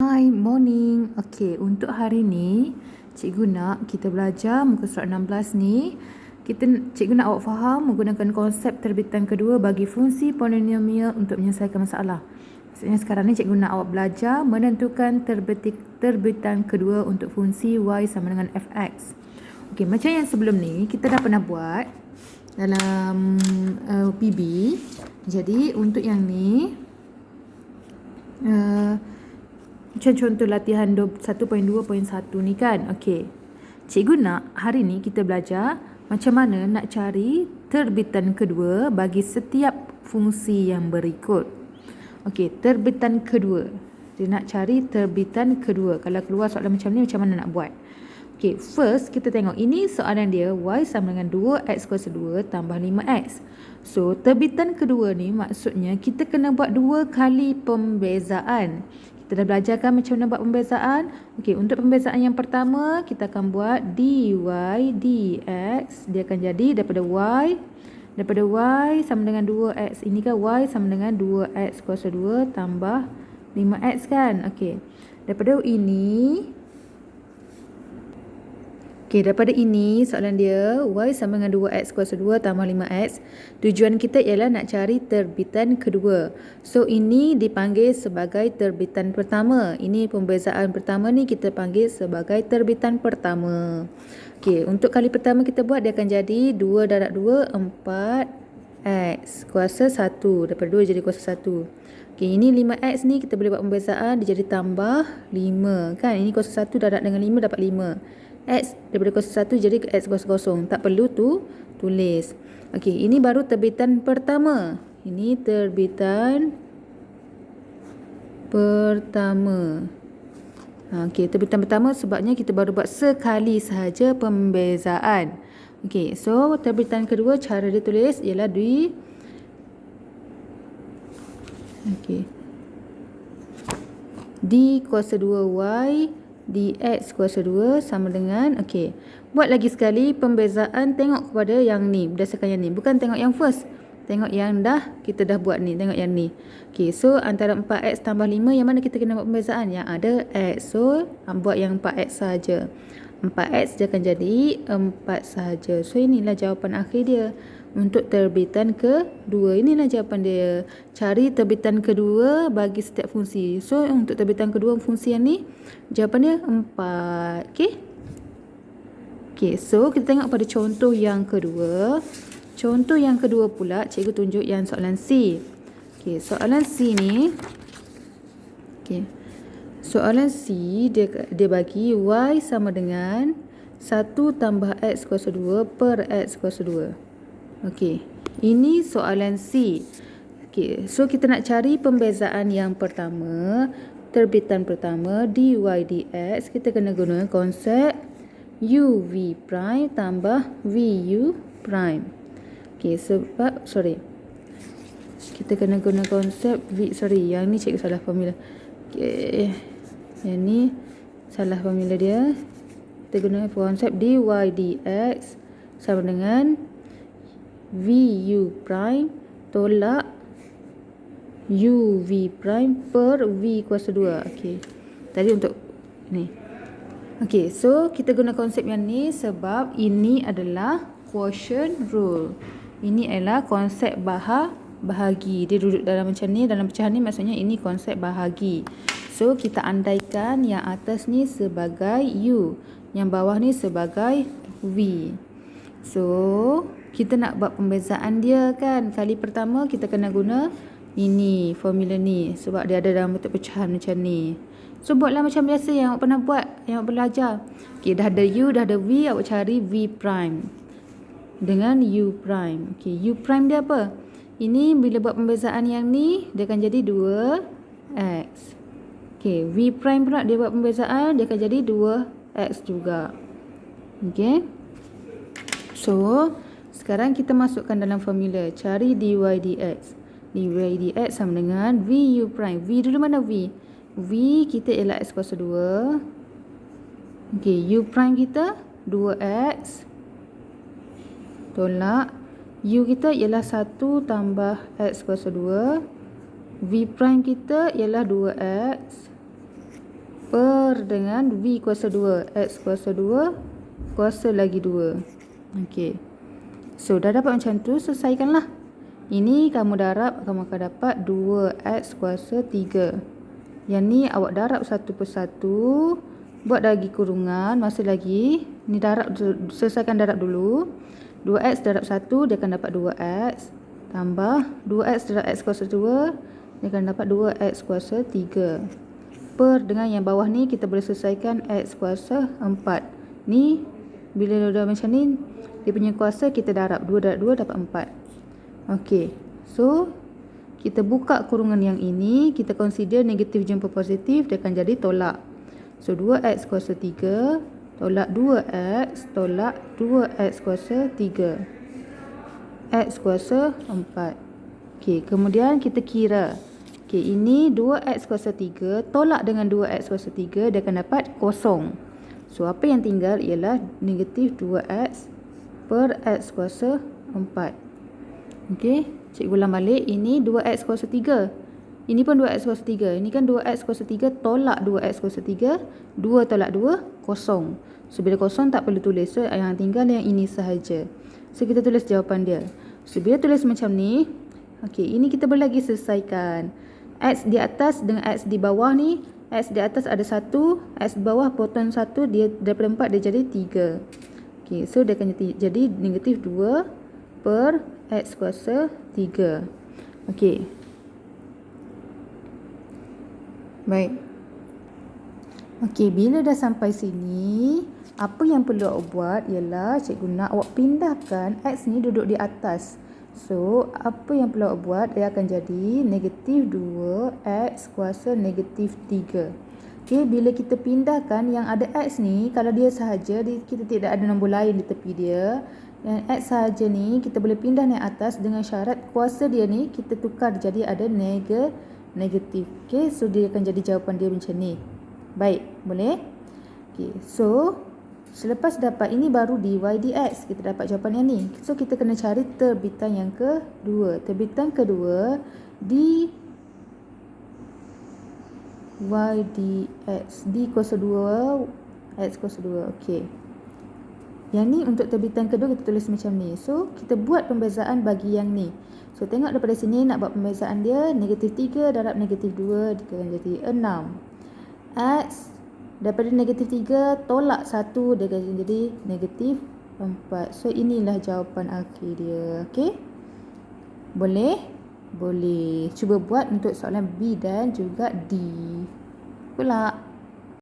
Hi, morning. Okey, untuk hari ni cikgu nak kita belajar muka surat 16 ni. Cikgu nak awak faham menggunakan konsep terbitan kedua bagi fungsi polinomial untuk menyelesaikan masalah. Maksudnya sekarang ni cikgu nak awak belajar menentukan terbitan kedua untuk fungsi y sama dengan fx. Okey, macam yang sebelum ni kita dah pernah buat dalam PB. Jadi untuk yang ni macam contoh latihan 1.2.1 ni kan. Okey. Cikgu nak hari ni kita belajar macam mana nak cari terbitan kedua bagi setiap fungsi yang berikut. Okey, terbitan kedua. Dia nak cari terbitan kedua. Kalau keluar soalan macam ni macam mana nak buat? Okey, first kita tengok ini soalan dia y sama dengan 2x kuasa 2 tambah 5x. So, terbitan kedua ni maksudnya kita kena buat 2 kali pembezaan. Kita dah belajar kan macam mana buat pembezaan? Okey, untuk pembezaan yang pertama kita akan buat dy dx. Dia akan jadi daripada y sama dengan 2x. Ini kan y sama dengan 2x kuasa 2 tambah 5x kan? Okey. Daripada ini soalan dia y sama dengan 2x kuasa 2 tambah 5x. Tujuan kita ialah nak cari terbitan kedua. So ini dipanggil sebagai terbitan pertama. Ini pembezaan pertama ni kita panggil sebagai terbitan pertama. Okey, untuk kali pertama kita buat dia akan jadi 2 darab 2 4x kuasa 1. Daripada 2 jadi kuasa 1. Okey, ini 5x ni kita boleh buat pembezaan dia jadi tambah 5 kan. Ini kuasa 1 darab dengan 5 dapat 5. X daripada kuasa 1 jadi X kuasa kosong. Tak perlu tulis. Okey, ini baru terbitan pertama. Ini terbitan pertama. Okey, terbitan pertama sebabnya kita baru buat sekali sahaja pembezaan. Okey, so terbitan kedua cara dia tulis ialah d kuasa 2y dx kuasa 2 sama dengan, okey, buat lagi sekali pembezaan, tengok kepada yang ni, berdasarkan yang ni, bukan tengok yang first, tengok yang kita dah buat ni, tengok yang ni. Okey, so antara 4x tambah 5 yang mana kita kena buat pembezaan? Yang ada x, so buat yang 4x saja. 4x dia akan jadi 4 saja. So inilah jawapan akhir dia untuk terbitan kedua. Inilah jawapan dia. Cari terbitan kedua bagi setiap fungsi. So untuk terbitan kedua fungsi yang ni jawapan dia 4. Okey. Okey, so kita tengok pada contoh yang kedua. Contoh yang kedua pula cikgu tunjuk yang soalan C. Okey, soalan C ni soalan C dia bagi y sama dengan 1 tambah x kuasa 2 per x kuasa 2. Okey, ini soalan C. Okey, so kita nak cari pembezaan yang pertama, terbitan pertama dy dx, kita kena guna konsep uv prime tambah vu prime. Okey, kita kena guna konsep yang ni cikgu salah formula. Okey, yang ni salah formula dia. Kita guna konsep dy dx sama dengan vu prime tolak uv prime per v kuasa 2. Okey, tadi untuk ni. Okey, so kita guna konsep yang ni sebab ini adalah quotient rule. Ini adalah konsep bahagi. Dia duduk dalam macam ni, dalam pecahan ni, maksudnya ini konsep bahagi. So kita andaikan yang atas ni sebagai u, yang bawah ni sebagai v. So kita nak buat pembezaan dia kan. Kali pertama kita kena guna ini, formula ni, sebab dia ada dalam bentuk pecahan macam ni. So buatlah macam biasa yang awak pernah buat, yang awak belajar. Okey, dah ada u, dah ada v, awak cari v prime dengan u prime. Okey, u prime dia apa? Ini bila buat pembezaan yang ni, dia akan jadi 2x. Okey, v prime pula dia buat pembezaan, dia akan jadi 2x juga. Okey. So sekarang kita masukkan dalam formula, cari dy dx. Dy dx sama dengan vu prime. V dulu mana v? V kita ialah x kuasa 2. Okey, u prime kita 2x tolak u kita ialah 1 tambah x kuasa 2. V prime kita ialah 2x per dengan V kuasa 2. X kuasa 2 kuasa lagi 2. Okey. So, dah dapat macam tu, selesaikanlah. Ini kamu darab, kamu akan dapat 2X kuasa 3. Yang ni awak darab satu persatu. Buat lagi kurungan, masih lagi. Ni darab, selesaikan darab dulu. 2X darab 1, dia akan dapat 2X. Tambah 2X darab X kuasa 2, dia akan dapat 2X kuasa 3. Per dengan yang bawah ni, kita boleh selesaikan X kuasa 4. Ni, bila dah macam ni, dia punya kuasa kita darab. 2 darab 2 dapat 4. Okey. So, kita buka kurungan yang ini, kita consider negatif jumpa positif, dia akan jadi tolak. So, 2X kuasa 3 tolak 2X tolak 2X kuasa 3. X kuasa 4. Okey, kemudian kita kira. Okey, ini 2X kuasa 3 tolak dengan 2X kuasa 3, dia akan dapat kosong. So, apa yang tinggal ialah negatif 2X per X kuasa 4. Okey, cikgu ulang balik. Ini 2X kuasa 3. Ini pun 2X kuasa 3. Ini kan 2X kuasa 3 tolak 2X kuasa 3. 2 tolak 2, kosong. So, bila kosong tak perlu tulis. So, yang tinggal yang ini sahaja. So, kita tulis jawapan dia. So, bila tulis macam ni, okey, ini kita boleh lagi selesaikan. X di atas dengan X di bawah ni, X di atas ada 1, X di bawah potong 1, dia daripada 4 dia jadi 3. Okey, so dia akan jadi negatif 2 per X kuasa 3. Okey. Baik. Okey, bila dah sampai sini, apa yang perlu awak buat ialah cikgu nak awak pindahkan X ni duduk di atas. So, apa yang perlu awak buat, dia akan jadi negatif 2X kuasa negatif 3. Okey, bila kita pindahkan yang ada X ni, kalau dia sahaja, kita tidak ada nombor lain di tepi dia. Yang X sahaja ni, kita boleh pindah naik atas dengan syarat kuasa dia ni, kita tukar jadi ada negatif. Okey, so dia akan jadi jawapan dia macam ni. Baik, boleh? Okey, so selepas dapat ini baru dy dx, kita dapat jawapan yang ni. So kita kena cari terbitan yang kedua. Terbitan kedua dy dx, d kuasa 2 x kuasa 2. Okey. Yang ni untuk terbitan kedua kita tulis macam ni. So kita buat pembezaan bagi yang ni. So tengok daripada sini nak buat pembezaan dia, negatif 3 darab negatif 2 dia akan jadi 6. X daripada negatif 3 tolak 1, dia akan jadi negatif 4. So inilah jawapan akhir dia. Okey? Boleh? Boleh. Cuba buat untuk soalan B dan juga D. Pula.